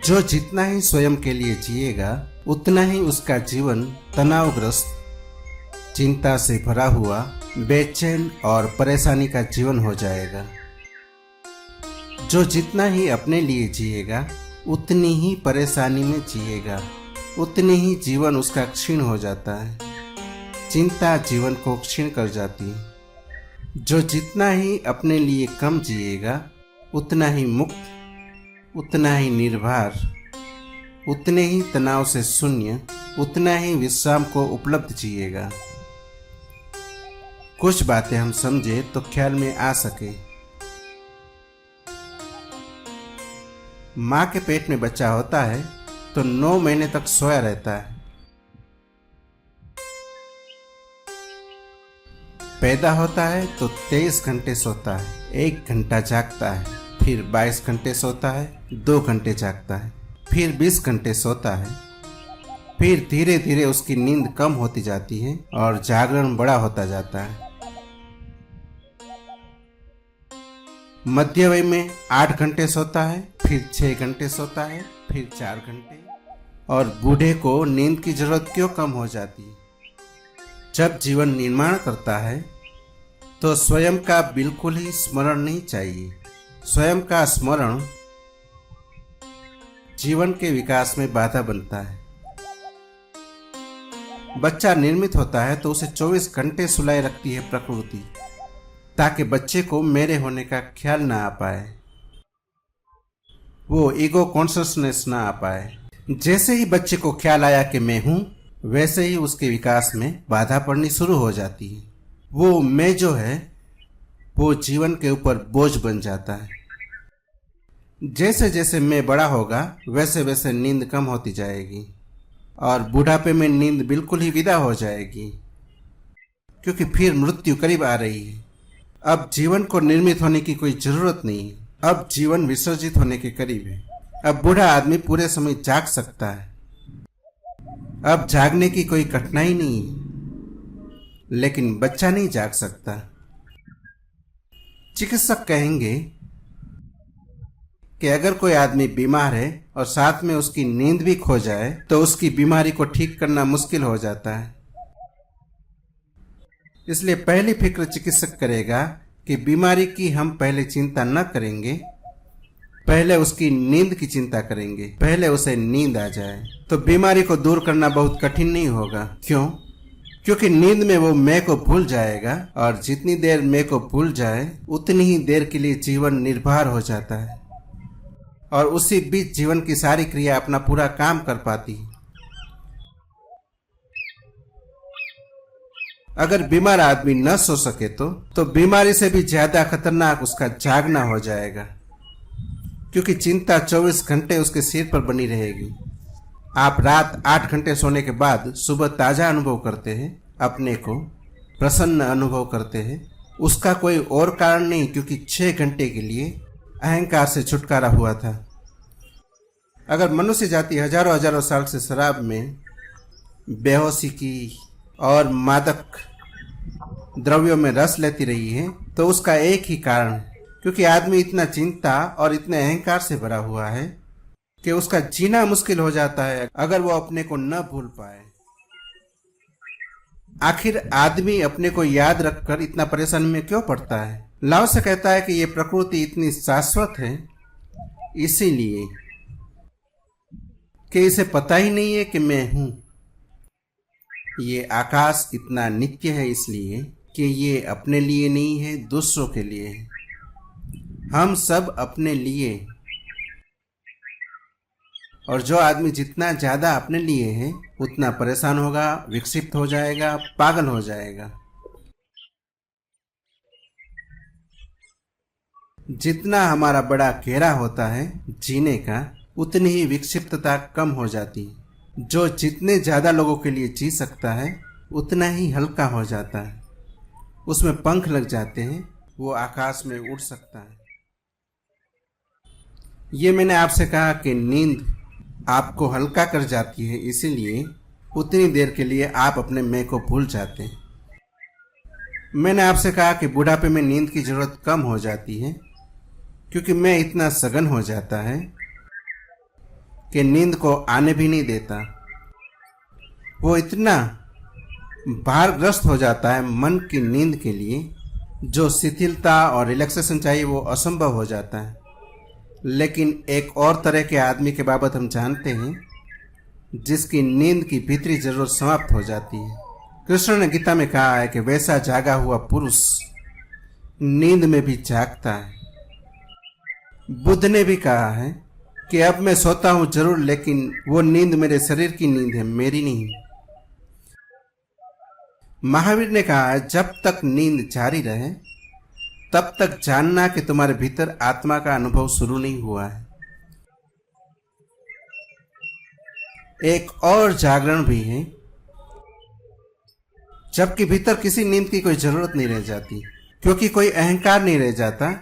जो जितना ही स्वयं के लिए जिएगा उतना ही उसका जीवन तनावग्रस्त, चिंता से भरा हुआ, बेचैन और परेशानी का जीवन हो जाएगा। जो जितना ही अपने लिए जिएगा उतनी ही परेशानी में जिएगा, उतनी ही जीवन उसका क्षीण हो जाता है। चिंता जीवन को क्षीण कर जाती है। जो जितना ही अपने लिए कम जिएगा उतना ही मुक्त, उतना ही निर्भर, उतने ही तनाव से शून्य, उतना ही विश्राम को उपलब्ध जिएगा। कुछ बातें हम समझे तो ख्याल में आ सके। माँ के पेट में बच्चा होता है तो 9 महीने तक सोया रहता है। पैदा होता है तो 23 घंटे सोता है, 1 घंटा जागता है, फिर 22 घंटे सोता है, 2 घंटे जागता है, फिर 20 घंटे सोता है। फिर धीरे धीरे उसकी नींद कम होती जाती है और जागरण बड़ा होता जाता है। मध्य वय में 8 घंटे सोता है, फिर 6 घंटे सोता है, फिर 4 घंटे। और बूढ़े को नींद की जरूरत क्यों कम हो जाती है? जब जीवन निर्माण करता है तो स्वयं का बिल्कुल ही स्मरण नहीं चाहिए। स्वयं का स्मरण जीवन के विकास में बाधा बनता है। बच्चा निर्मित होता है तो उसे 24 घंटे सुलाए रखती है प्रकृति, ताकि बच्चे को मेरे होने का ख्याल ना आ पाए, वो ईगो कॉन्शसनेस ना आ पाए। जैसे ही बच्चे को ख्याल आया कि मैं हूं, वैसे ही उसके विकास में बाधा पड़नी शुरू हो जाती है। वो मैं जो है वो जीवन के ऊपर बोझ बन जाता है। जैसे जैसे मैं बड़ा होगा वैसे वैसे नींद कम होती जाएगी और बुढ़ापे में नींद बिल्कुल ही विदा हो जाएगी, क्योंकि फिर मृत्यु करीब आ रही है। अब जीवन को निर्मित होने की कोई जरूरत नहीं है। अब जीवन विसर्जित होने के करीब है। अब बूढ़ा आदमी पूरे समय जाग सकता है। अब जागने की कोई कठिनाई नहीं है, लेकिन बच्चा नहीं जाग सकता। चिकित्सक कहेंगे कि अगर कोई आदमी बीमार है और साथ में उसकी नींद भी खो जाए तो उसकी बीमारी को ठीक करना मुश्किल हो जाता है। इसलिए पहली फिक्र चिकित्सक करेगा कि बीमारी की हम पहले चिंता न करेंगे, पहले उसकी नींद की चिंता करेंगे। पहले उसे नींद आ जाए तो बीमारी को दूर करना बहुत कठिन नहीं होगा। क्यों? क्योंकि नींद में वो मैं को भूल जाएगा, और जितनी देर मैं को भूल जाए उतनी ही देर के लिए जीवन निर्भर हो जाता है और उसी बीच जीवन की सारी क्रिया अपना पूरा काम कर पाती है। अगर बीमार आदमी न सो सके तो बीमारी से भी ज्यादा खतरनाक उसका जागना हो जाएगा, क्योंकि चिंता 24 घंटे उसके सिर पर बनी रहेगी। आप रात 8 घंटे सोने के बाद सुबह ताजा अनुभव करते हैं, अपने को प्रसन्न अनुभव करते हैं। उसका कोई और कारण नहीं, क्योंकि 6 घंटे के लिए अहंकार से छुटकारा हुआ था। अगर मनुष्य जाति हजारों हजारों साल से शराब में, बेहोशी की और मादक द्रव्यों में रस लेती रही है, तो उसका एक ही कारण है, क्योंकि आदमी इतना चिंता और इतने अहंकार से भरा हुआ है कि उसका जीना मुश्किल हो जाता है अगर वो अपने को न भूल पाए। आखिर आदमी अपने को याद रखकर इतना परेशानी में क्यों पड़ता है? लाओ से कहता है कि ये प्रकृति इतनी शाश्वत है इसीलिए कि इसे पता ही नहीं है कि मैं हूं। ये आकाश इतना नित्य है इसलिए कि ये अपने लिए नहीं है, दूसरों के लिए है। हम सब अपने लिए, और जो आदमी जितना ज्यादा अपने लिए है उतना परेशान होगा, विक्षिप्त हो जाएगा, पागल हो जाएगा। जितना हमारा बड़ा घेरा होता है जीने का, उतनी ही विक्षिप्तता कम हो जाती है। जो जितने ज्यादा लोगों के लिए जी सकता है उतना ही हल्का हो जाता है, उसमें पंख लग जाते हैं, वो आकाश में उड़ सकता है। ये मैंने आपसे कहा कि नींद आपको हल्का कर जाती है, इसीलिए उतनी देर के लिए आप अपने मैं को भूल जाते हैं। मैंने आपसे कहा कि बुढ़ापे में नींद की जरूरत कम हो जाती है, क्योंकि मैं इतना सघन हो जाता है कि नींद को आने भी नहीं देता। वो इतना भारग्रस्त हो जाता है मन की नींद के लिए, जो शिथिलता और रिलैक्सेशन चाहिए वो असंभव हो जाता है। लेकिन एक और तरह के आदमी के बाबत हम जानते हैं, जिसकी नींद की भीतरी जरूरत समाप्त हो जाती है। कृष्ण ने गीता में कहा है कि वैसा जागा हुआ पुरुष नींद में भी जागता है। बुद्ध ने भी कहा है कि अब मैं सोता हूं जरूर, लेकिन वो नींद मेरे शरीर की नींद है, मेरी नहीं। महावीर ने कहा है जब तक नींद जारी रहे तब तक जानना कि तुम्हारे भीतर आत्मा का अनुभव शुरू नहीं हुआ है। एक और जागरण भी है, जबकि भीतर किसी नींद की कोई जरूरत नहीं रह जाती, क्योंकि कोई अहंकार नहीं रह जाता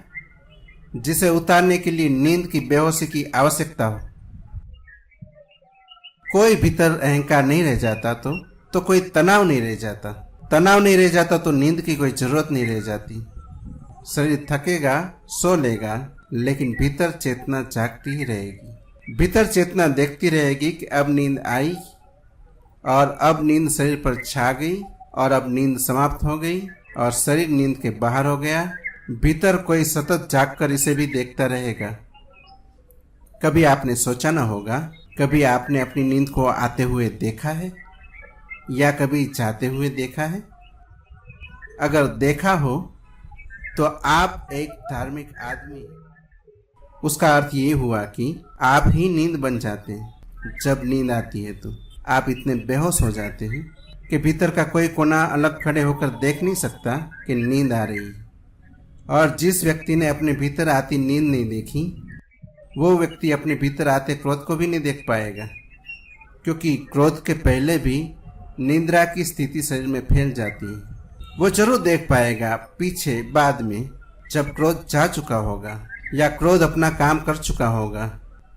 जिसे उतारने के लिए नींद की बेहोशी की आवश्यकता हो। कोई भीतर अहंकार नहीं रह जाता तो कोई तनाव नहीं रह जाता। तनाव नहीं रह जाता तो नींद की कोई जरूरत नहीं रह जाती। शरीर थकेगा, सो लेगा, लेकिन भीतर चेतना जागती ही रहेगी। भीतर चेतना देखती रहेगी कि अब नींद आई और अब नींद शरीर पर छा गई और अब नींद समाप्त हो गई और शरीर नींद के बाहर हो गया। भीतर कोई सतत जागकर इसे भी देखता रहेगा। कभी आपने सोचा ना होगा, कभी आपने अपनी नींद को आते हुए देखा है या कभी जाते हुए देखा है? अगर देखा हो तो आप एक धार्मिक आदमी। उसका अर्थ ये हुआ कि आप ही नींद बन जाते हैं। जब नींद आती है तो आप इतने बेहोश हो जाते हैं कि भीतर का कोई कोना अलग खड़े होकर देख नहीं सकता कि नींद आ रही है। और जिस व्यक्ति ने अपने भीतर आती नींद नहीं देखी, वो व्यक्ति अपने भीतर आते क्रोध को भी नहीं देख पाएगा, क्योंकि क्रोध के पहले भी निद्रा की स्थिति शरीर में फैल जाती है। वो जरूर देख पाएगा पीछे बाद में, जब क्रोध जा चुका होगा या क्रोध अपना काम कर चुका होगा,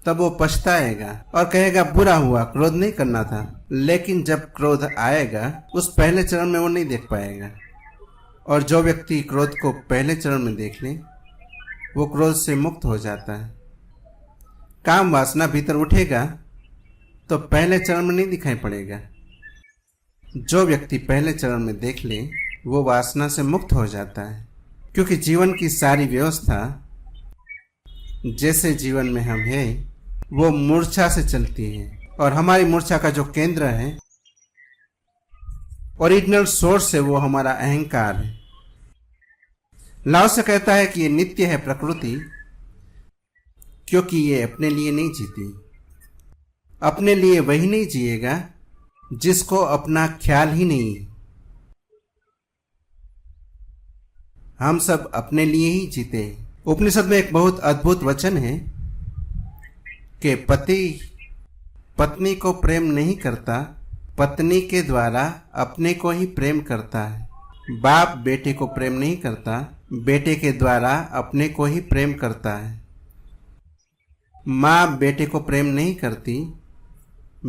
तब वो पछताएगा और कहेगा बुरा हुआ, क्रोध नहीं करना था। लेकिन जब क्रोध आएगा उस पहले चरण में वो नहीं देख पाएगा। और जो व्यक्ति क्रोध को पहले चरण में देख ले, वो क्रोध से मुक्त हो जाता है। काम वासना भीतर उठेगा तो पहले चरण में नहीं दिखाई पड़ेगा। जो व्यक्ति पहले चरण में देख ले, वो वासना से मुक्त हो जाता है, क्योंकि जीवन की सारी व्यवस्था जैसे जीवन में हम हैं वो मूर्छा से चलती है। और हमारी मूर्छा का जो केंद्र है, ओरिजिनल सोर्स है, वो हमारा अहंकार है। लाओ से कहता है कि ये नित्य है प्रकृति, क्योंकि ये अपने लिए नहीं जीती। अपने लिए वही नहीं जिएगा जिसको अपना ख्याल ही नहीं है। हम सब अपने लिए ही जीते हैं। उपनिषद में एक बहुत अद्भुत वचन है कि पति पत्नी को प्रेम नहीं करता, पत्नी के द्वारा अपने को ही प्रेम करता है। बाप बेटे को प्रेम नहीं करता, बेटे के द्वारा अपने को ही प्रेम करता है। माँ बेटे को प्रेम नहीं करती,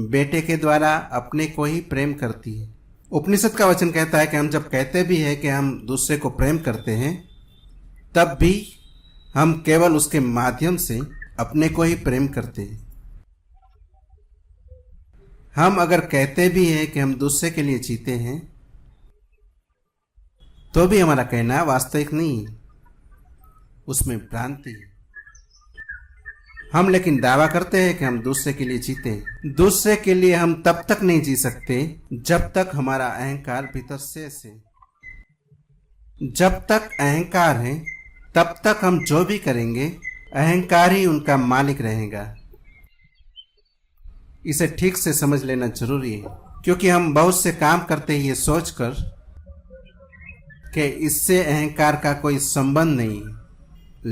बेटे के द्वारा अपने को ही प्रेम करती है। उपनिषद का वचन कहता है कि हम जब कहते भी हैं कि हम दूसरे को प्रेम करते हैं, तब भी हम केवल उसके माध्यम से अपने को ही प्रेम करते हैं। हम अगर कहते भी हैं कि हम दूसरे के लिए जीते हैं, तो भी हमारा कहना वास्तविक नहीं है, उसमें भ्रांति है। हम लेकिन दावा करते हैं कि हम दूसरे के लिए जीते हैं। दूसरे के लिए हम तब तक नहीं जी सकते जब तक हमारा अहंकार भीतर शेष है। जब तक अहंकार है तब तक हम जो भी करेंगे अहंकार ही उनका मालिक रहेगा। इसे ठीक से समझ लेना जरूरी है, क्योंकि हम बहुत से काम करते ही ये सोचकर कि इससे अहंकार का कोई संबंध नहीं,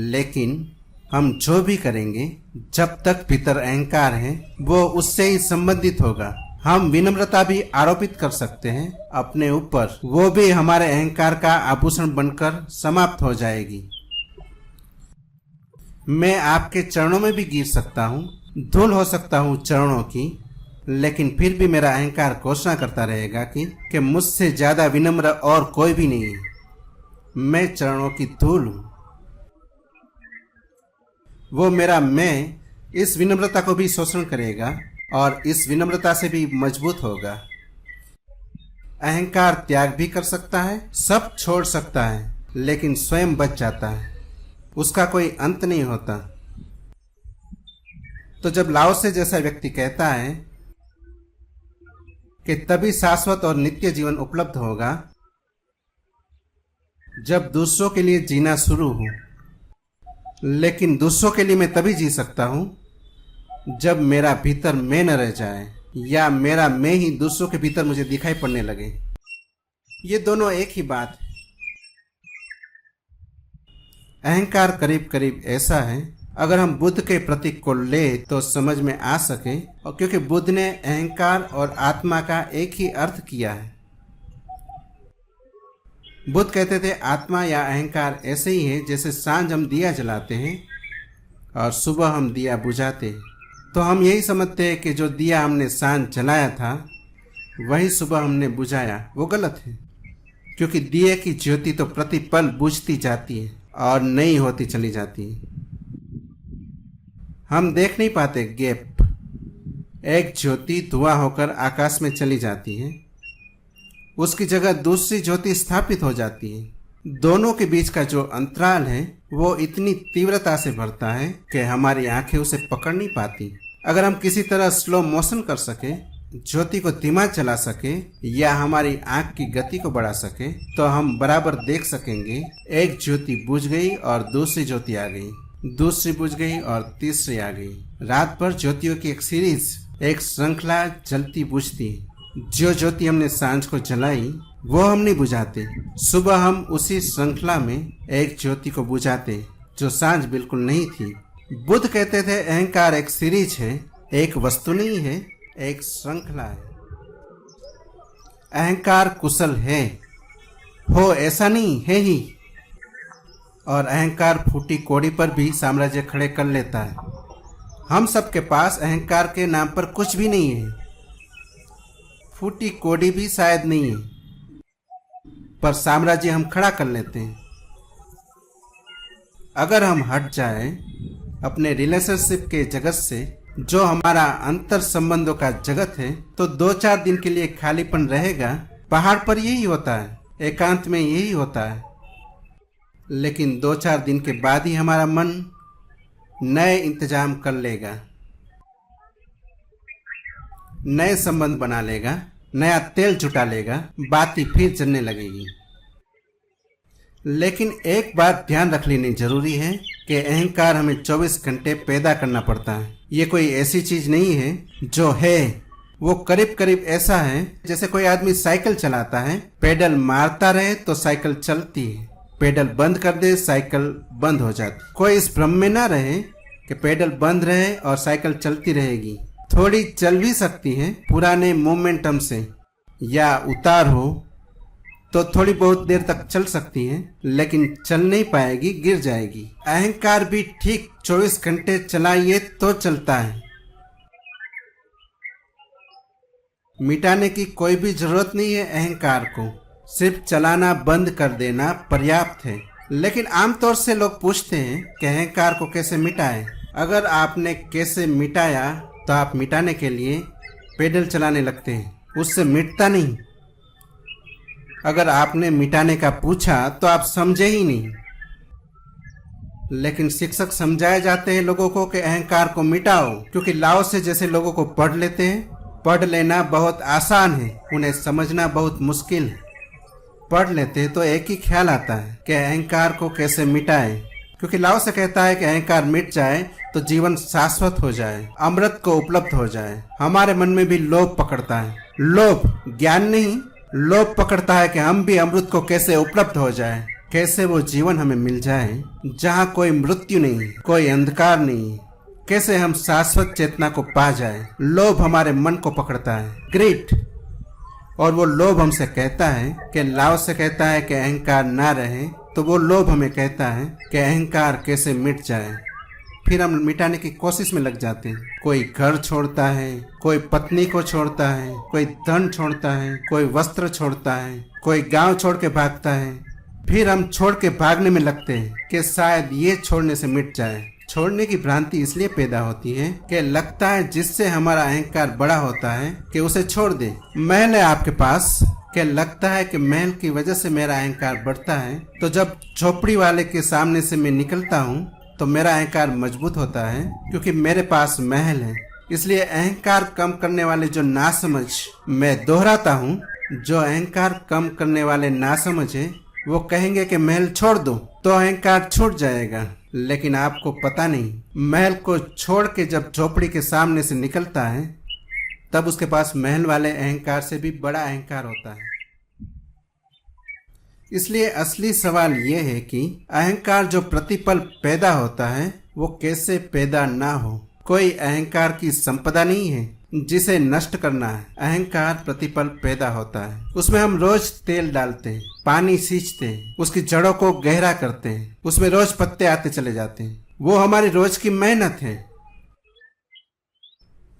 लेकिन हम जो भी करेंगे जब तक भीतर अहंकार है वो उससे ही संबंधित होगा। हम विनम्रता भी आरोपित कर सकते हैं अपने ऊपर, वो भी हमारे अहंकार का आभूषण बनकर समाप्त हो जाएगी। मैं आपके चरणों में भी गिर सकता हूँ, धूल हो सकता हूँ चरणों की, लेकिन फिर भी मेरा अहंकार घोषणा करता रहेगा कि मुझसे ज्यादा विनम्र और कोई भी नहीं है। मैं चरणों की धूल हूँ। वो मेरा मैं इस विनम्रता को भी शोषण करेगा और इस विनम्रता से भी मजबूत होगा। अहंकार त्याग भी कर सकता है, सब छोड़ सकता है, लेकिन स्वयं बच जाता है, उसका कोई अंत नहीं होता। तो जब लाओ से जैसा व्यक्ति कहता है कि तभी शाश्वत और नित्य जीवन उपलब्ध होगा जब दूसरों के लिए जीना शुरू हो, लेकिन दूसरों के लिए मैं तभी जी सकता हूं जब मेरा भीतर मैं न रह जाए या मेरा मैं ही दूसरों के भीतर मुझे दिखाई पड़ने लगे। ये दोनों एक ही बात है। अहंकार करीब करीब ऐसा है, अगर हम बुद्ध के प्रतीक को ले तो समझ में आ सके, और क्योंकि बुद्ध ने अहंकार और आत्मा का एक ही अर्थ किया है। बुद्ध कहते थे आत्मा या अहंकार ऐसे ही है जैसे सांझ हम दिया जलाते हैं और सुबह हम दिया बुझाते हैं। तो हम यही समझते हैं कि जो दिया हमने सांझ जलाया था वही सुबह हमने बुझाया, वो गलत है, क्योंकि दिए की ज्योति तो प्रतिपल बुझती जाती है और नई होती चली जाती है। हम देख नहीं पाते गैप। एक ज्योति धुआं होकर आकाश में चली जाती है, उसकी जगह दूसरी ज्योति स्थापित हो जाती है। दोनों के बीच का जो अंतराल है वो इतनी तीव्रता से बढ़ता है कि हमारी आंखें उसे पकड़ नहीं पाती। अगर हम किसी तरह स्लो मोशन कर सके, ज्योति को धीमा चला सके या हमारी आंख की गति को बढ़ा सके तो हम बराबर देख सकेंगे। एक ज्योति बुझ गई और दूसरी ज्योति आ गई, दूसरी बुझ गई और तीसरी आ गई। रात भर ज्योतियों की एक सीरीज, एक श्रृंखला जलती बुझती। जो ज्योति हमने सांझ को जलाई वो हम नहीं बुझाते, सुबह हम उसी श्रृंखला में एक ज्योति को बुझाते जो सांझ बिल्कुल नहीं थी। बुद्ध कहते थे अहंकार एक सीरीज है, एक वस्तु नहीं है, एक श्रृंखला है। अहंकार कुशल है, हो ऐसा नहीं है ही, और अहंकार फूटी कोड़ी पर भी साम्राज्य खड़े कर लेता है। हम सबके पास अहंकार के नाम पर कुछ भी नहीं है, फूटी कोड़ी भी शायद नहीं है, पर साम्राज्य हम खड़ा कर लेते हैं। अगर हम हट जाएं अपने रिलेशनशिप के जगत से, जो हमारा अंतर संबंधों का जगत है, तो 2-4 दिन के लिए खालीपन रहेगा। पहाड़ पर यही होता है, एकांत में यही होता है, लेकिन 2-4 दिन के बाद ही हमारा मन नए इंतजाम कर लेगा, नए संबंध बना लेगा, नया तेल जुटा लेगा, बाती फिर चलने लगेगी। लेकिन एक बात ध्यान रख लेनी जरूरी है कि अहंकार हमें 24 घंटे पैदा करना पड़ता है। ये कोई ऐसी चीज नहीं है जो है वो करीब करीब ऐसा है जैसे कोई आदमी साइकिल चलाता है, पेडल मारता रहे तो साइकिल चलती है, पेडल बंद कर दे साइकिल बंद हो जाती। कोई इस भ्रम में ना रहे कि पेडल बंद रहे और साइकिल चलती रहेगी। थोड़ी चल भी सकती है पुराने मोमेंटम से, या उतार हो तो थोड़ी बहुत देर तक चल सकती है, लेकिन चल नहीं पाएगी, गिर जाएगी। अहंकार भी ठीक 24 घंटे चलाइए तो चलता है। मिटाने की कोई भी जरूरत नहीं है अहंकार को, सिर्फ चलाना बंद कर देना पर्याप्त है। लेकिन आमतौर से लोग पूछते हैं कि अहंकार को कैसे मिटाएं। अगर आपने कैसे मिटाया तो आप मिटाने के लिए पेडल चलाने लगते हैं, उससे मिटता नहीं। अगर आपने मिटाने का पूछा तो आप समझे ही नहीं। लेकिन शिक्षक समझाए जाते हैं लोगों को कि अहंकार को मिटाओ, क्योंकि लाओ से जैसे लोगों को पढ़ लेते हैं। पढ़ लेना बहुत आसान है, उन्हें समझना बहुत मुश्किल है। पढ़ लेते हैं तो एक ही ख्याल आता है कि अहंकार को कैसे मिटाएं, क्योंकि लाओ से कहता है कि अहंकार मिट जाए तो जीवन शाश्वत हो जाए, अमृत को उपलब्ध हो जाए। हमारे मन में भी लोभ पकड़ता है, लोभ ज्ञान नहीं, लोभ पकड़ता है कि हम भी अमृत को कैसे उपलब्ध हो जाए, कैसे वो जीवन हमें मिल जाए जहाँ कोई मृत्यु नहीं, कोई अंधकार नहीं, कैसे हम शाश्वत चेतना को पा जाए। लोभ हमारे मन को पकड़ता है, ग्रीड। और वो लोभ हमसे कहता है कि लाओ से कहता है कि अहंकार ना रहे, तो वो लोभ हमें कहता है कि अहंकार कैसे मिट जाए। फिर हम मिटाने की कोशिश में लग जाते हैं। कोई घर छोड़ता है, कोई पत्नी को छोड़ता है, कोई धन छोड़ता है, कोई वस्त्र छोड़ता है, कोई गांव छोड़ के भागता है। फिर हम छोड़ के भागने में लगते हैं कि शायद ये छोड़ने से मिट जाए। छोड़ने की भ्रांति इसलिए पैदा होती है कि लगता है जिससे हमारा अहंकार बड़ा होता है कि उसे छोड़ दे। महल है आपके पास, कि लगता है कि महल की वजह से मेरा अहंकार बढ़ता है, तो जब झोपड़ी वाले के सामने से मैं निकलता हूँ तो मेरा अहंकार मजबूत होता है क्योंकि मेरे पास महल है। इसलिए अहंकार कम करने वाले जो नासमझ, मैं दोहराता हूँ, जो अहंकार कम करने वाले नासमझ है वो कहेंगे कि महल छोड़ दो तो अहंकार छूट जाएगा। लेकिन आपको पता नहीं, महल को छोड़ के जब झोपड़ी के सामने से निकलता है तब उसके पास महल वाले अहंकार से भी बड़ा अहंकार होता है। इसलिए असली सवाल यह है कि अहंकार जो प्रतिपल पैदा होता है वो कैसे पैदा ना हो। कोई अहंकार की संपदा नहीं है जिसे नष्ट करना है। अहंकार प्रतिपल पैदा होता है, उसमें हम रोज तेल डालते हैं, पानी सींचते हैं, उसकी जड़ों को गहरा करते हैं, उसमें रोज पत्ते आते चले जाते हैं। वो हमारी रोज की मेहनत है।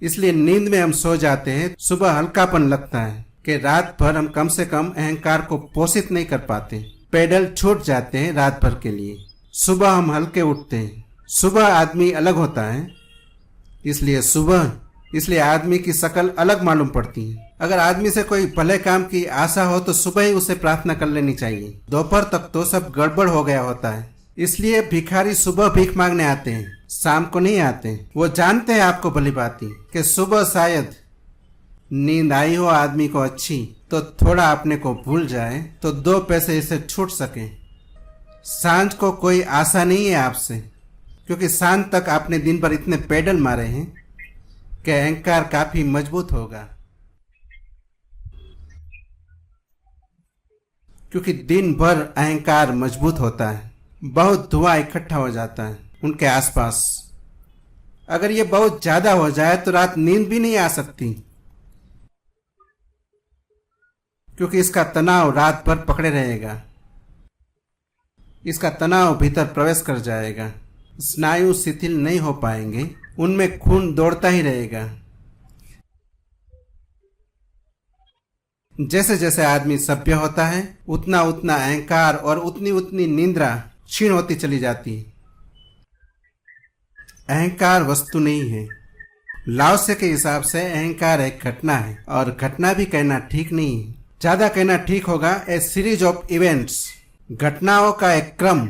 इसलिए नींद में हम सो जाते हैं, सुबह हल्कापन लगता है कि रात भर हम कम से कम अहंकार को पोषित नहीं कर पाते, पेडल छूट जाते हैं रात भर के लिए। सुबह हम हल्के उठते हैं। सुबह आदमी अलग होता है, इसलिए आदमी की शक्ल अलग मालूम पड़ती है। अगर आदमी से कोई भले काम की आशा हो तो सुबह ही उसे प्रार्थना कर लेनी चाहिए। दोपहर तक तो सब गड़बड़ हो गया होता है। इसलिए भिखारी सुबह भीख मांगने आते हैं, शाम को नहीं आते। वो जानते हैं आपको भली भांति कि सुबह शायद नींद आई हो आदमी को अच्छी, तो थोड़ा अपने को भूल जाए तो 2 पैसे इसे छूट सके। सांझ को कोई आशा नहीं है आपसे, क्योंकि सांझ तक आपने दिन भर इतने पेडल मारे हैं कि अहंकार काफी मजबूत होगा। क्योंकि दिन भर अहंकार मजबूत होता है, बहुत धुआं इकट्ठा हो जाता है उनके आसपास। अगर ये बहुत ज्यादा हो जाए तो रात नींद भी नहीं आ सकती, क्योंकि इसका तनाव रात भर पकड़े रहेगा। इसका तनाव भीतर प्रवेश कर जाएगा, स्नायु शिथिल नहीं हो पाएंगे, उनमें खून दौड़ता ही रहेगा। जैसे जैसे आदमी सभ्य होता है उतना उतना अहंकार और उतनी उतनी निंद्रा क्षीण होती चली जाती है। अहंकार वस्तु नहीं है। लाओसे के हिसाब से अहंकार एक घटना है, और घटना भी कहना ठीक नहीं है। ज्यादा कहना ठीक होगा ए सीरीज ऑफ इवेंट्स, घटनाओं का एक क्रम।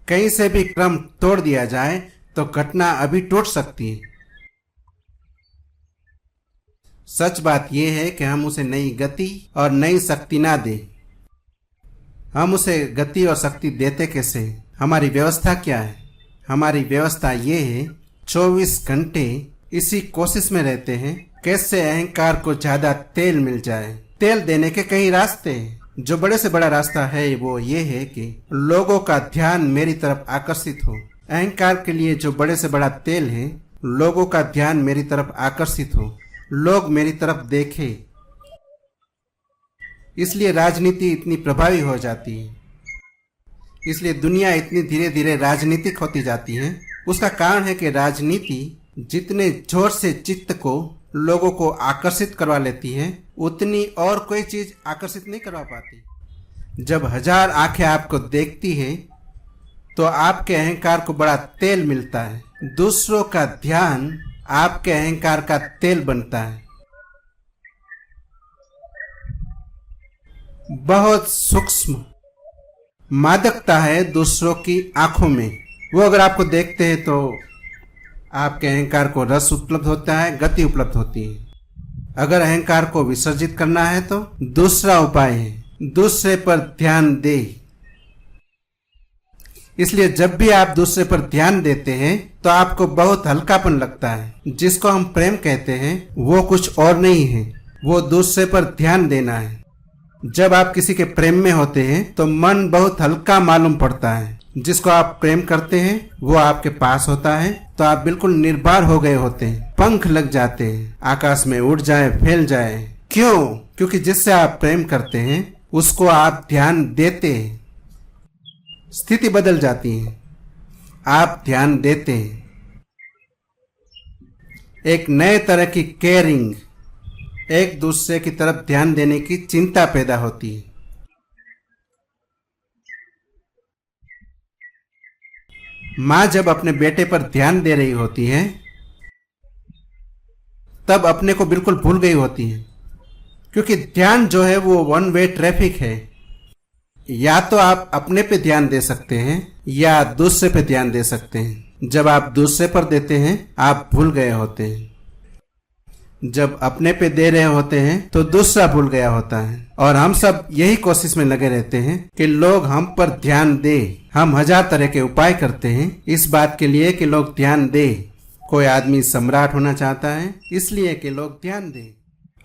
कहीं से भी क्रम तोड़ दिया जाए तो घटना अभी टूट सकती है। सच बात यह है कि हम उसे नई गति और नई शक्ति ना दें। हम उसे गति और शक्ति देते कैसे? हमारी व्यवस्था क्या है? हमारी व्यवस्था ये है 24 घंटे इसी कोशिश में रहते हैं कैसे अहंकार को ज्यादा तेल मिल जाए। तेल देने के कई रास्ते हैं। जो बड़े से बड़ा रास्ता है वो ये है कि लोगों का ध्यान मेरी तरफ आकर्षित हो। अहंकार के लिए जो बड़े से बड़ा तेल है, लोगों का ध्यान मेरी तरफ आकर्षित हो, लोग मेरी तरफ देखें। इसलिए राजनीति इतनी प्रभावी हो जाती है, इसलिए दुनिया इतनी धीरे धीरे राजनीतिक होती जाती है। उसका कारण है कि राजनीति जितने जोर से चित्त को, लोगों को आकर्षित करवा लेती है, उतनी और कोई चीज आकर्षित नहीं करवा पाती। जब 1000 आंखें आपको देखती है तो आपके अहंकार को बड़ा तेल मिलता है। दूसरों का ध्यान आपके अहंकार का तेल बनता है। बहुत सूक्ष्म मादकता है दूसरों की आंखों में। वो अगर आपको देखते हैं तो आपके अहंकार को रस उपलब्ध होता है, गति उपलब्ध होती है। अगर अहंकार को विसर्जित करना है तो दूसरा उपाय है, दूसरे पर ध्यान दे। इसलिए जब भी आप दूसरे पर ध्यान देते हैं तो आपको बहुत हल्कापन लगता है। जिसको हम प्रेम कहते हैं वो कुछ और नहीं है, वो दूसरे पर ध्यान देना है। जब आप किसी के प्रेम में होते हैं तो मन बहुत हल्का मालूम पड़ता है। जिसको आप प्रेम करते हैं वो आपके पास होता है तो आप बिल्कुल निर्भर हो गए होते हैं, पंख लग जाते हैं, आकाश में उड़ जाए, फैल जाए। क्यों? क्योंकि जिससे आप प्रेम करते हैं उसको आप ध्यान देते हैं, स्थिति बदल जाती है। आप ध्यान देते हैं, एक नए तरह की केयरिंग, एक दूसरे की तरफ ध्यान देने की चिंता पैदा होती है। माँ जब अपने बेटे पर ध्यान दे रही होती है तब अपने को बिल्कुल भूल गई होती है, क्योंकि ध्यान जो है वो वन वे ट्रैफिक है। या तो आप अपने पे ध्यान दे सकते हैं या दूसरे पे ध्यान दे सकते हैं। जब आप दूसरे पर देते हैं आप भूल गए होते हैं, जब अपने पे दे रहे होते हैं तो दूसरा भूल गया होता है। और हम सब यही कोशिश में लगे रहते हैं कि लोग हम पर ध्यान दे। हम हजार तरह के उपाय करते हैं इस बात के लिए कि लोग ध्यान दे। कोई आदमी सम्राट होना चाहता है इसलिए कि लोग ध्यान दे।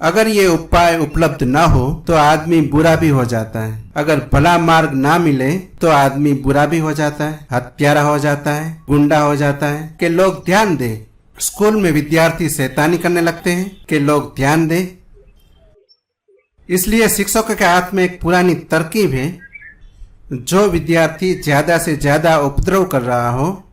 अगर ये उपाय उपलब्ध ना हो तो आदमी बुरा भी हो जाता है। अगर भला मार्ग ना मिले तो आदमी बुरा भी हो जाता है, हत्यारा हो जाता है, गुंडा हो जाता है कि लोग ध्यान दे। स्कूल में विद्यार्थी शैतानी करने लगते हैं कि लोग ध्यान दे। इसलिए शिक्षकों के हाथ में एक पुरानी तरकीब है, जो विद्यार्थी ज्यादा से ज्यादा उपद्रव कर रहा हो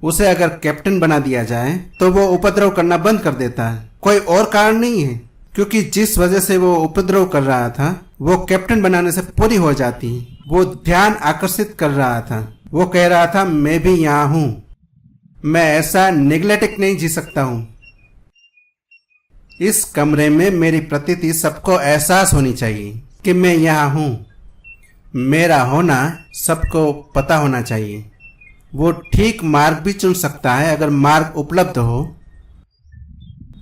उसे अगर कैप्टन बना दिया जाए तो वो उपद्रव करना बंद कर देता है। कोई और कारण नहीं है, क्योंकि जिस वजह से वो उपद्रव कर रहा था वो कैप्टन बनाने से पूरी हो जाती है। वो ध्यान आकर्षित कर रहा था, वो कह रहा था मैं भी यहाँ हूँ, मैं ऐसा निग्लेक्ट नहीं जी सकता हूँ। इस कमरे में मेरी प्रतीति सबको एहसास होनी चाहिए कि मैं यहाँ हूँ। मेरा होना सबको पता होना चाहिए। वो ठीक मार्ग भी चुन सकता है अगर मार्ग उपलब्ध हो।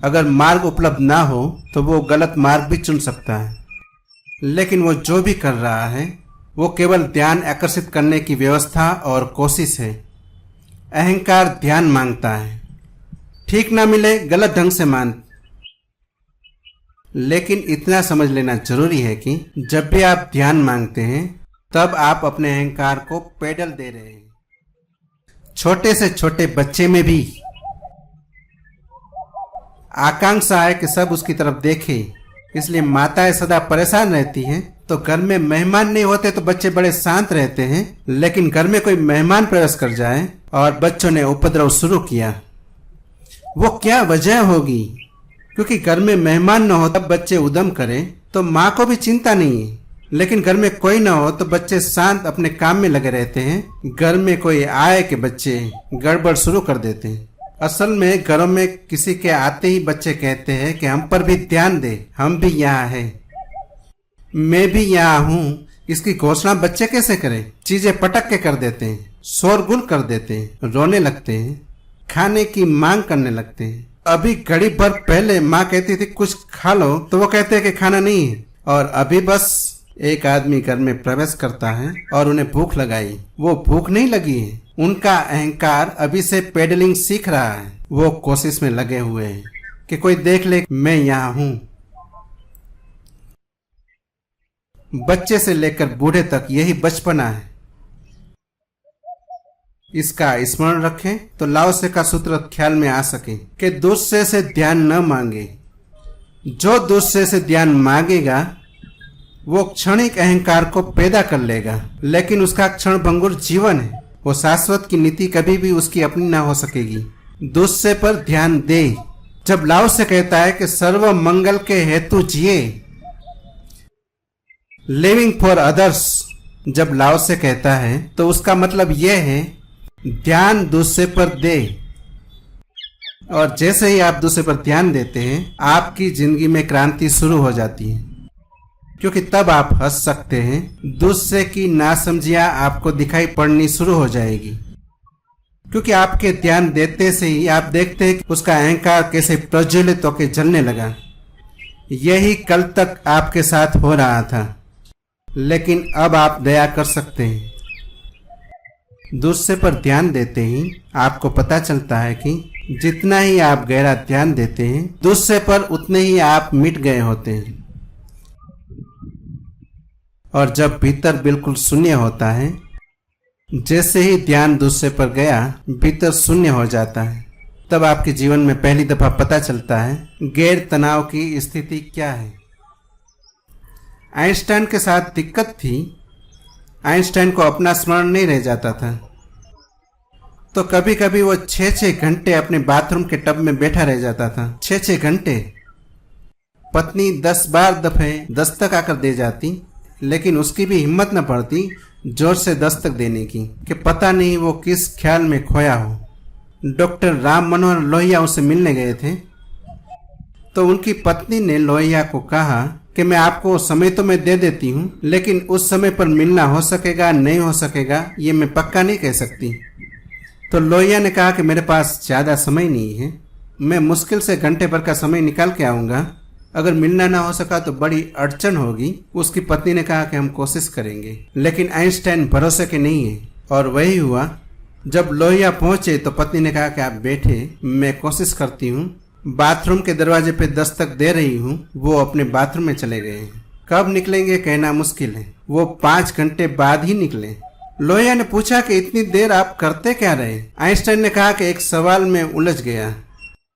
अगर मार्ग उपलब्ध ना हो तो वो गलत मार्ग भी चुन सकता है। लेकिन वो जो भी कर रहा है वो केवल ध्यान आकर्षित करने की व्यवस्था और कोशिश है। अहंकार ध्यान मांगता है, ठीक ना मिले गलत ढंग से मान। लेकिन इतना समझ लेना जरूरी है कि जब भी आप ध्यान मांगते हैं तब आप अपने अहंकार को पेडल दे रहे हैं। छोटे से छोटे बच्चे में भी आकांक्षा है कि सब उसकी तरफ देखें, इसलिए माताएं सदा परेशान रहती हैं। तो घर में मेहमान नहीं होते तो बच्चे बड़े शांत रहते हैं, लेकिन घर में कोई मेहमान प्रवेश कर जाए और बच्चों ने उपद्रव शुरू किया, वो क्या वजह होगी? क्योंकि घर में मेहमान न हो तब बच्चे उद्यम करें तो माँ को भी चिंता नहीं है, लेकिन घर में कोई न हो तो बच्चे शांत अपने काम में लगे रहते हैं। घर में कोई आए कि बच्चे गड़बड़ शुरू कर देते हैं। असल में घरों में किसी के आते ही बच्चे कहते हैं कि हम पर भी ध्यान दे, हम भी यहाँ है, मैं भी यहाँ हूँ। इसकी घोषणा बच्चे कैसे करें? चीजें पटक के कर देते हैं, शोरगुल कर देते हैं, रोने लगते हैं, खाने की मांग करने लगते हैं। अभी घड़ी भर पहले माँ कहती थी कुछ खा लो तो वो कहते हैं कि खाना नहीं है। और अभी बस एक आदमी घर में प्रवेश करता है और उन्हें भूख लगाई, वो भूख नहीं लगी है। उनका अहंकार अभी से पेडलिंग सीख रहा है। वो कोशिश में लगे हुए हैं कि कोई देख ले मैं यहाँ हूँ। बच्चे से लेकर बूढ़े तक यही बचपना है। इसका स्मरण रखें तो लाओसे का सूत्र ख्याल में आ सके कि दूसरे से ध्यान न मांगे। जो दूसरे से ध्यान मांगेगा वो क्षणिक अहंकार को पैदा कर लेगा, लेकिन उसका क्षण भंगुर जीवन है। वो शाश्वत की नीति कभी भी उसकी अपनी ना हो सकेगी। दूसरे पर ध्यान दे। जब लाओसे कहता है कि सर्व मंगल के हेतु जिए, लिविंग फॉर अदर्स, जब लाओसे कहता है तो उसका मतलब यह है ध्यान दूसरे पर दे। और जैसे ही आप दूसरे पर ध्यान देते हैं आपकी जिंदगी में क्रांति शुरू हो जाती है, क्योंकि तब आप हंस सकते हैं। दूसरे की नासमझियां आपको दिखाई पड़नी शुरू हो जाएगी, क्योंकि आपके ध्यान देते से ही आप देखते हैं कि उसका अहंकार कैसे प्रज्वलित होकर जलने लगा। यही कल तक आपके साथ हो रहा था, लेकिन अब आप दया कर सकते हैं। दूसरे पर ध्यान देते ही आपको पता चलता है कि जितना ही आप गहरा ध्यान देते हैं दूसरे पर उतने ही आप मिट गए होते हैं। और जब भीतर बिल्कुल शून्य होता है, जैसे ही ध्यान दूसरे पर गया भीतर शून्य हो जाता है, तब आपके जीवन में पहली दफा पता चलता है गैर तनाव की स्थिति क्या है। आइंस्टाइन के साथ दिक्कत थी, आइंस्टाइन को अपना स्मरण नहीं रह जाता था, तो कभी कभी वो 6-6 घंटे अपने बाथरूम के टब में बैठा रह जाता था। 6-6 घंटे। पत्नी 10 बार दफे दस्तक आकर दे जाती, लेकिन उसकी भी हिम्मत न पड़ती। जोर से दस्तक देने की कि पता नहीं वो किस ख्याल में खोया हो। डॉक्टर राम मनोहर लोहिया उसे मिलने गए थे तो उनकी पत्नी ने लोहिया को कहा कि मैं आपको समय तो मैं दे देती हूँ, लेकिन उस समय पर मिलना हो सकेगा नहीं हो सकेगा ये मैं पक्का नहीं कह सकती। तो लोहिया ने कहा कि मेरे पास ज़्यादा समय नहीं है, मैं मुश्किल से घंटे भर का समय निकाल के आऊँगा, अगर मिलना ना हो सका तो बड़ी अड़चन होगी। उसकी पत्नी ने कहा कि हम कोशिश करेंगे, लेकिन आइंस्टाइन भरोसे के नहीं है। और वही हुआ। जब लोहिया पहुंचे तो पत्नी ने कहा कि आप बैठे, मैं कोशिश करती हूँ। बाथरूम के दरवाजे पे दस्तक दे रही हूँ, वो अपने बाथरूम में चले गए। कब निकलेंगे कहना मुश्किल है, वो 5 घंटे बाद ही निकले। लोहिया ने पूछा कि इतनी देर आप करते क्या रहे? आइंस्टाइन ने कहा कि एक सवाल में उलझ गया।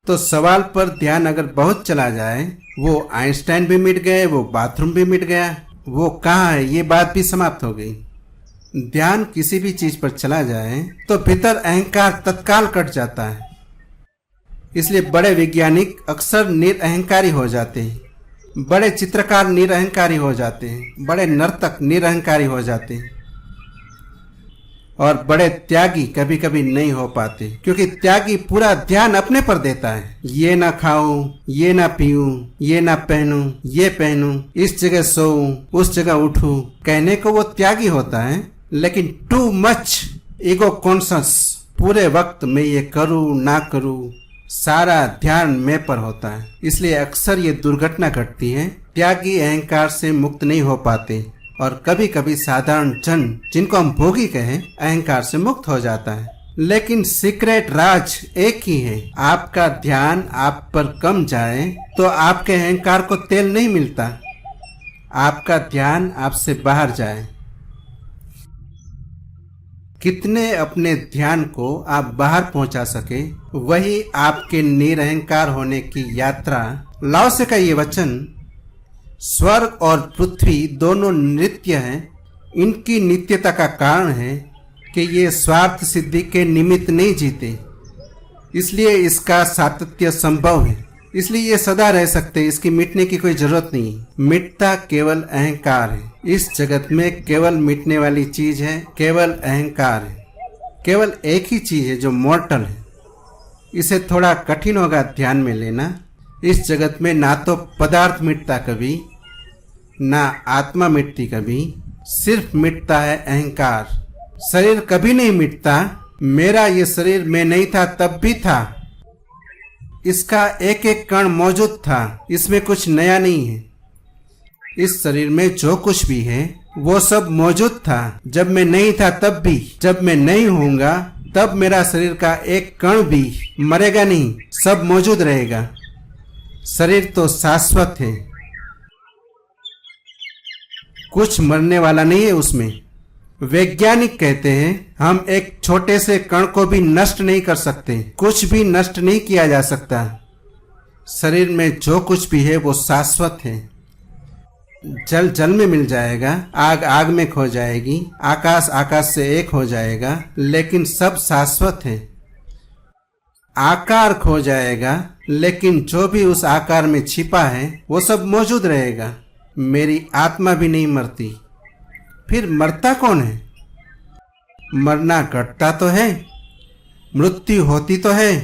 तो सवाल पर ध्यान अगर बहुत चला जाए, वो आइंस्टाइन भी मिट गए, वो बाथरूम भी मिट गया, वो कहाँ है ये बात भी समाप्त हो गई। ध्यान किसी भी चीज पर चला जाए तो भीतर अहंकार तत्काल कट जाता है। इसलिए बड़े वैज्ञानिक अक्सर निरअहंकारी हो जाते हैं, बड़े चित्रकार निरअहंकारी हो जाते हैं, बड़े नर्तक निरअहंकारी हो जाते हैं, और बड़े त्यागी कभी कभी नहीं हो पाते, क्योंकि त्यागी पूरा ध्यान अपने पर देता है। ये ना खाऊं, ये ना पीऊं, ये ना पहनूं, ये पहनूं, इस जगह सोऊं, उस जगह उठूं, कहने को वो त्यागी होता है, लेकिन टू मच ईगो कॉन्शियस, पूरे वक्त मैं ये करूं ना करूं, सारा ध्यान मैं पर होता है। इसलिए अक्सर ये दुर्घटना घटती है, त्यागी अहंकार से मुक्त नहीं हो पाते, और कभी कभी साधारण जन जिनको हम भोगी कहें अहंकार से मुक्त हो जाता है। लेकिन सीक्रेट राज एक ही है, आपका ध्यान आप पर कम जाए तो आपके अहंकार को तेल नहीं मिलता, आपका ध्यान आपसे बाहर जाए। कितने अपने ध्यान को आप बाहर पहुंचा सके, वही आपके निरअहकार होने की यात्रा। लाओ से का ये वचन, स्वर्ग और पृथ्वी दोनों नित्य हैं, इनकी नित्यता का कारण है कि ये स्वार्थ सिद्धि के निमित्त नहीं जीते, इसलिए इसका सातत्य संभव है, इसलिए ये सदा रह सकते, इसकी मिटने की कोई जरूरत नहीं। मिटता केवल अहंकार है। इस जगत में केवल मिटने वाली चीज है, केवल अहंकार है। केवल एक ही चीज है जो मॉर्टल है। इसे थोड़ा कठिन होगा ध्यान में लेना। इस जगत में ना तो पदार्थ मिटता कभी, ना आत्मा मिटती कभी, सिर्फ मिटता है अहंकार। शरीर कभी नहीं मिटता। मेरा ये शरीर मैं नहीं था तब भी था, इसका एक एक कण मौजूद था, इसमें कुछ नया नहीं है। इस शरीर में जो कुछ भी है वो सब मौजूद था जब मैं नहीं था तब भी, जब मैं नहीं होऊंगा तब मेरा शरीर का एक कण भी मरेगा नहीं, सब मौजूद रहेगा। शरीर तो शाश्वत है, कुछ मरने वाला नहीं है उसमें। वैज्ञानिक कहते हैं हम एक छोटे से कण को भी नष्ट नहीं कर सकते, कुछ भी नष्ट नहीं किया जा सकता। शरीर में जो कुछ भी है वो शाश्वत है। जल जल में मिल जाएगा, आग आग में खो जाएगी, आकाश आकाश से एक हो जाएगा, लेकिन सब शाश्वत है। आकार खो जाएगा, लेकिन जो भी उस आकार में छिपा है वो सब मौजूद रहेगा। मेरी आत्मा भी नहीं मरती, फिर मरता कौन है? मरना घटता तो है, मृत्यु होती तो है,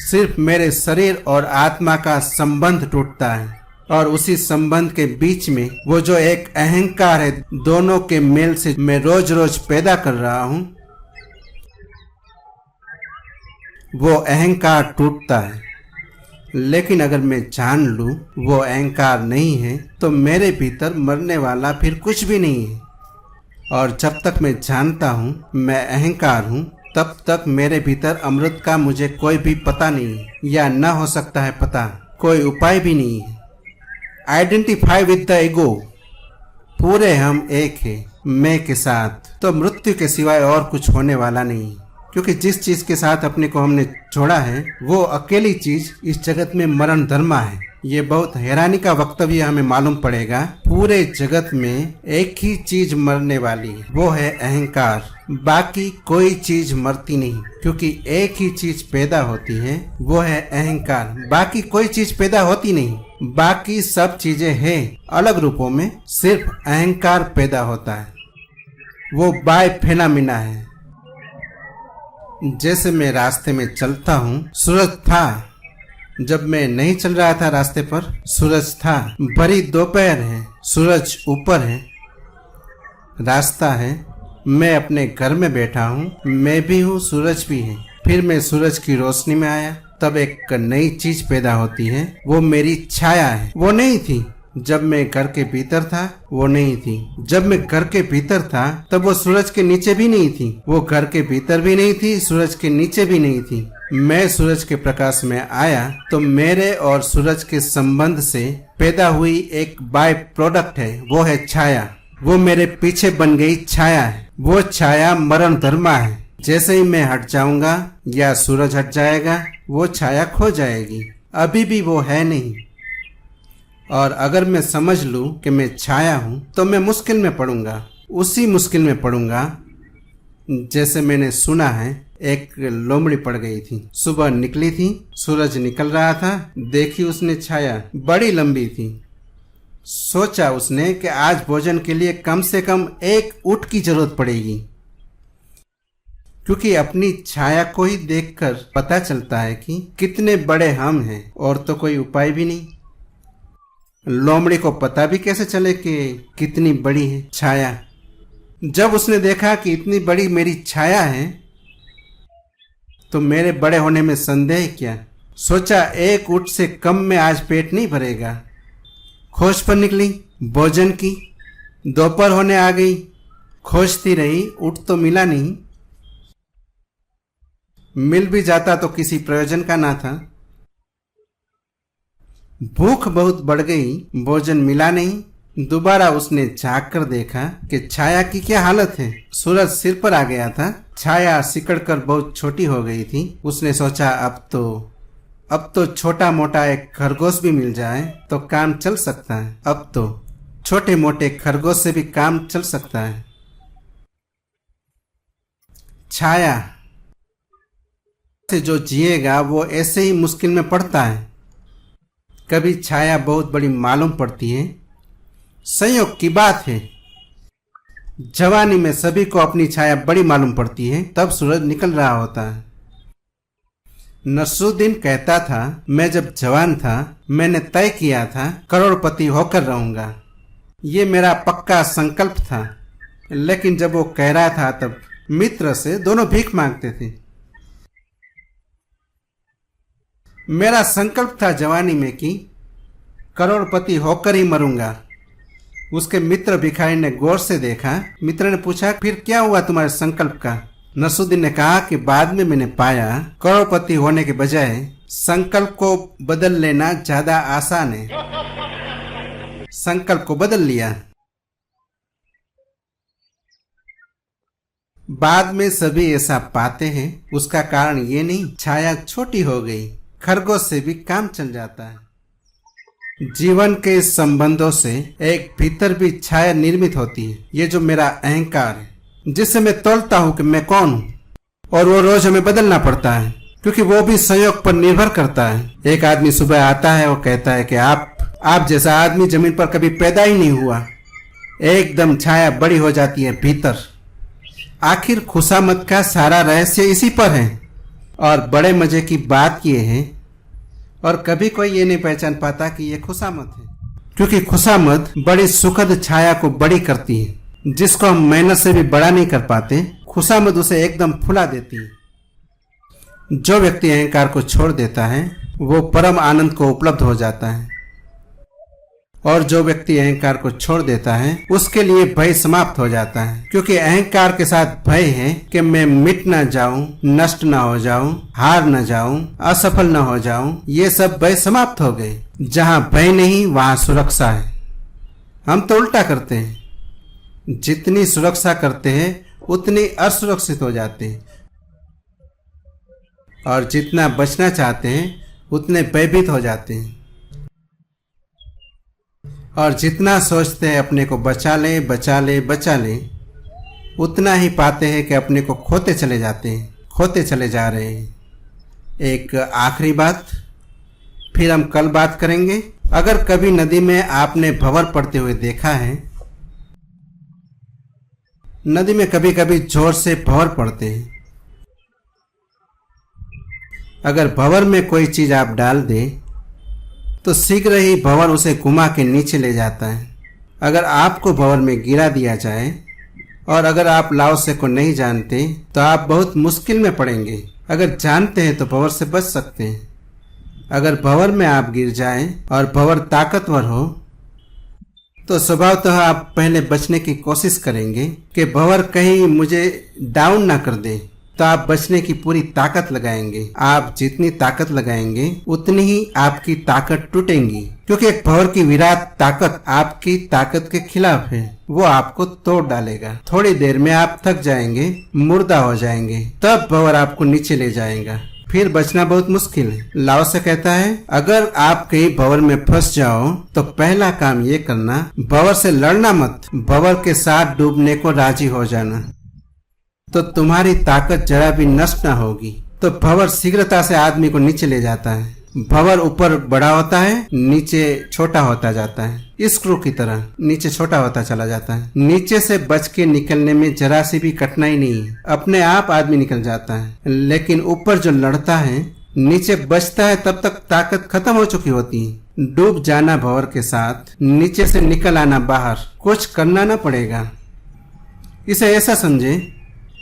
सिर्फ मेरे शरीर और आत्मा का संबंध टूटता है, और उसी संबंध के बीच में वो जो एक अहंकार है, दोनों के मेल से मैं रोज रोज पैदा कर रहा हूं, वो अहंकार टूटता है। लेकिन अगर मैं जान लूं वो अहंकार नहीं है तो मेरे भीतर मरने वाला फिर कुछ भी नहीं है। और जब तक मैं जानता हूं मैं अहंकार हूं, तब तक मेरे भीतर अमृत का मुझे कोई भी पता नहीं है, या न हो सकता है पता, कोई उपाय भी नहीं है। आइडेंटिफाई विद द ईगो, पूरे हम एक है मैं के साथ, तो मृत्यु के सिवाय और कुछ होने वाला नहीं। क्योंकि जिस चीज के साथ अपने को हमने जोड़ा है वो अकेली चीज इस जगत में मरण धर्मा है। ये बहुत हैरानी का वक्तव्य हमें मालूम पड़ेगा। पूरे जगत में एक ही चीज मरने वाली है, वो है अहंकार। बाकी कोई चीज मरती नहीं, क्योंकि एक ही चीज पैदा होती है, वो है अहंकार। बाकी कोई चीज पैदा होती नहीं, बाकी सब चीजें हैं अलग रूपों में, सिर्फ अहंकार पैदा होता है। वो बाय फेनामिना है। जैसे मैं रास्ते में चलता हूँ, सूरज था। जब मैं नहीं चल रहा था रास्ते पर, सूरज था। बड़ी दोपहर है, सूरज ऊपर है, रास्ता है। मैं अपने घर में बैठा हूँ, मैं भी हूँ, सूरज भी है। फिर मैं सूरज की रोशनी में आया, तब एक नई चीज पैदा होती है, वो मेरी छाया है। वो नहीं थी जब मैं घर के भीतर था, वो नहीं थी जब मैं घर के भीतर था, तब वो सूरज के नीचे भी नहीं थी। वो घर के भीतर भी नहीं थी, सूरज के नीचे भी नहीं थी। मैं सूरज के प्रकाश में आया तो मेरे और सूरज के संबंध से पैदा हुई एक बाय प्रोडक्ट है, वो है छाया। वो मेरे पीछे बन गई छाया है। वो छाया मरण धर्मा है। जैसे ही मैं हट जाऊंगा या सूरज हट जाएगा, वो छाया खो जाएगी। अभी भी वो है नहीं। और अगर मैं समझ लूं कि मैं छाया हूं, तो मैं मुश्किल में पड़ूंगा, उसी मुश्किल में पड़ूंगा जैसे मैंने सुना है एक लोमड़ी पड़ गई थी। सुबह निकली थी, सूरज निकल रहा था, देखी उसने छाया बड़ी लंबी थी। सोचा उसने कि आज भोजन के लिए कम से कम एक ऊँट की जरूरत पड़ेगी, क्योंकि अपनी छाया को ही देखकर पता चलता है कि कितने बड़े हम हैं, और तो कोई उपाय भी नहीं। लोमड़ी को पता भी कैसे चले कि कितनी बड़ी है छाया। जब उसने देखा कि इतनी बड़ी मेरी छाया है, तो मेरे बड़े होने में संदेह क्या। सोचा एक ऊँट से कम में आज पेट नहीं भरेगा। खोज पर निकली भोजन की। दोपहर होने आ गई, खोजती रही, ऊँट तो मिला नहीं। मिल भी जाता तो किसी प्रयोजन का ना था। भूख बहुत बढ़ गई, भोजन मिला नहीं। दोबारा उसने झांक कर देखा कि छाया की क्या हालत है। सूरज सिर पर आ गया था, छाया सिकड़कर बहुत छोटी हो गई थी। उसने सोचा अब तो छोटा मोटा एक खरगोश भी मिल जाए तो काम चल सकता है। अब तो छोटे मोटे खरगोश से भी काम चल सकता है। छाया से जो जिएगा वो ऐसे ही मुश्किल में पड़ता है। कभी छाया बहुत बड़ी मालूम पड़ती है। संयोग की बात है, जवानी में सभी को अपनी छाया बड़ी मालूम पड़ती है, तब सूरज निकल रहा होता है। नसरुद्दीन कहता था, मैं जब जवान था मैंने तय किया था करोड़पति होकर रहूंगा। ये मेरा पक्का संकल्प था। लेकिन जब वो कह रहा था तब मित्र से दोनों भीख मांगते थे। मेरा संकल्प था जवानी में कि करोड़पति होकर ही मरूंगा। उसके मित्र भिखारी ने गौर से देखा। मित्र ने पूछा, फिर क्या हुआ तुम्हारे संकल्प का। नसरुद्दीन ने कहा कि बाद में मैंने पाया करोड़पति होने के बजाय संकल्प को बदल लेना ज्यादा आसान है। संकल्प को बदल लिया। बाद में सभी ऐसा पाते हैं। उसका कारण ये नहीं, छाया छोटी हो गई, खरगोश से भी काम चल जाता है। जीवन के संबंधों से एक भीतर भी छाया निर्मित होती है। ये जो मेरा अहंकार है, जिससे मैं तोलता हूँ कि मैं कौन हूँ, और वो रोज हमें बदलना पड़ता है, क्योंकि वो भी संयोग पर निर्भर करता है। एक आदमी सुबह आता है और कहता है कि आप जैसा आदमी जमीन पर कभी पैदा ही नहीं हुआ। एकदम छाया बड़ी हो जाती है भीतर। आखिर खुशामद का सारा रहस्य इसी पर है। और बड़े मजे की बात ये है, और कभी कोई ये नहीं पहचान पाता कि ये खुशामद है, क्योंकि खुशामद बड़ी सुखद छाया को बड़ी करती है। जिसको हम मेहनत से भी बड़ा नहीं कर पाते, खुशामद उसे एकदम फुला देती है। जो व्यक्ति अहंकार को छोड़ देता है वो परम आनंद को उपलब्ध हो जाता है, और जो व्यक्ति अहंकार को छोड़ देता है उसके लिए भय समाप्त हो जाता है। क्योंकि अहंकार के साथ भय है कि मैं मिट ना जाऊं, नष्ट ना हो जाऊं, हार ना जाऊं, असफल ना हो जाऊं। ये सब भय समाप्त हो गए। जहां भय नहीं वहां सुरक्षा है। हम तो उल्टा करते हैं, जितनी सुरक्षा करते हैं उतनी असुरक्षित हो जाते हैं, और जितना बचना चाहते हैं उतने भयभीत हो जाते हैं। और जितना सोचते हैं अपने को बचा ले, उतना ही पाते हैं कि अपने को खोते चले जा रहे हैं। एक आखिरी बात, फिर हम कल बात करेंगे। अगर कभी नदी में आपने भंवर पड़ते हुए देखा है, नदी में कभी कभी जोर से भंवर पड़ते हैं। अगर भंवर में कोई चीज आप डाल दें तो शीघ्र ही भंवर उसे घुमा के नीचे ले जाता है। अगर आपको भंवर में गिरा दिया जाए और अगर आप लाओ से को नहीं जानते तो आप बहुत मुश्किल में पड़ेंगे। अगर जानते हैं तो भंवर से बच सकते हैं। अगर भंवर में आप गिर जाएं और भंवर ताकतवर हो तो स्वभावतः आप पहले बचने की कोशिश करेंगे कि भंवर कहीं मुझे डाउन ना कर दे, तो आप बचने की पूरी ताकत लगाएंगे। आप जितनी ताकत लगाएंगे उतनी ही आपकी ताकत टूटेंगी, क्योंकि एक भंवर की विराट ताकत आपकी ताकत के खिलाफ है। वो आपको तोड़ डालेगा। थोड़ी देर में आप थक जाएंगे, मुर्दा हो जाएंगे, तब भंवर आपको नीचे ले जाएगा। फिर बचना बहुत मुश्किल है। लाओ से कहता है, अगर आप कहीं भंवर में फंस जाओ तो पहला काम ये करना, भंवर से लड़ना मत, भंवर के साथ डूबने को राजी हो जाना, तो तुम्हारी ताकत जरा भी नष्ट न होगी। तो भंवर शीघ्रता से आदमी को नीचे ले जाता है। भंवर ऊपर बड़ा होता है, नीचे छोटा होता जाता है। स्क्रू की तरह नीचे छोटा होता चला जाता है। नीचे से बच के निकलने में जरा सी भी कठिनाई नहीं है, अपने आप आदमी निकल जाता है। लेकिन ऊपर जो लड़ता है, नीचे बचता है, तब तक ताकत खत्म हो चुकी होती है। डूब जाना भंवर के साथ, नीचे से निकल आना बाहर, कुछ करना न पड़ेगा। इसे ऐसा समझे,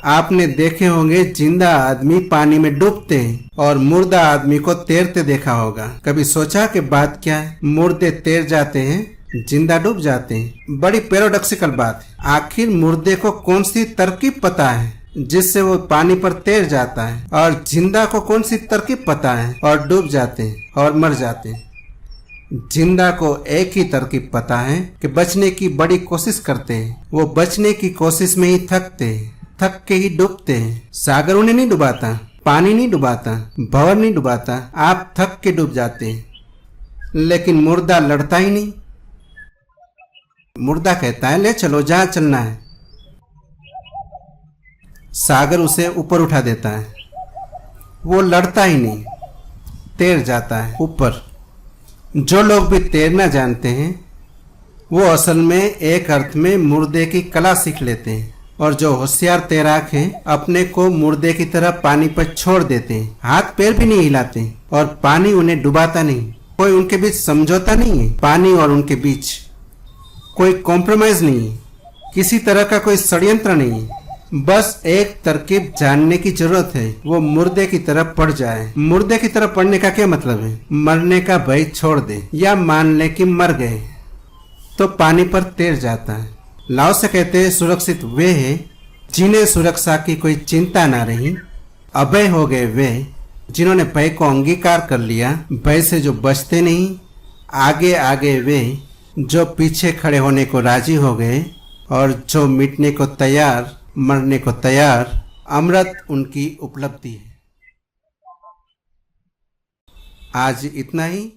आपने देखे होंगे जिंदा आदमी पानी में डूबते हैं और मुर्दा आदमी को तैरते देखा होगा। कभी सोचा कि बात क्या है, मुर्दे तैर जाते हैं, जिंदा डूब जाते हैं। बड़ी पैराडॉक्सिकल बात है। आखिर मुर्दे को कौन सी तरकीब पता है जिससे वो पानी पर तैर जाता है, और जिंदा को कौन सी तरकीब पता है और डूब जाते हैं और मर जाते हैं। जिंदा को एक ही तरकीब पता है कि बचने की बड़ी कोशिश करते हैं। वो बचने की कोशिश में ही थकते हैं, थक के ही डूबते हैं। सागर उन्हें नहीं डुबाता, पानी नहीं डुबाता, भंवर नहीं डुबाता, आप थक के डूब जाते हैं। लेकिन मुर्दा लड़ता ही नहीं। मुर्दा कहता है, ले चलो जहां चलना है। सागर उसे ऊपर उठा देता है। वो लड़ता ही नहीं, तैर जाता है ऊपर। जो लोग भी तैरना जानते हैं वो असल में एक अर्थ में मुर्दे की कला सीख लेते हैं, और जो होशियार तैराक हैं अपने को मुर्दे की तरह पानी पर छोड़ देते हैं। हाथ पैर भी नहीं हिलाते और पानी उन्हें डुबाता नहीं। कोई उनके बीच समझौता नहीं है। पानी और उनके बीच कोई कॉम्प्रोमाइज नहीं है, किसी तरह का कोई षड्यंत्र नहीं है। बस एक तरकीब जानने की जरूरत है, वो मुर्दे की तरफ पड़ जाए। मुर्दे की तरफ पड़ने का क्या मतलब है? मरने का भय छोड़ दे या मान ले कि मर गए तो पानी पर तैर जाता है। लाओ से कहते हैं, सुरक्षित वे हैं जिन्हें सुरक्षा की कोई चिंता ना रही। अभय हो गए वे जिन्होंने भय को अंगीकार कर लिया। भय से जो बचते नहीं, आगे आगे वे जो पीछे खड़े होने को राजी हो गए और जो मिटने को तैयार, मरने को तैयार। अमृत उनकी उपलब्धि है। आज इतना ही।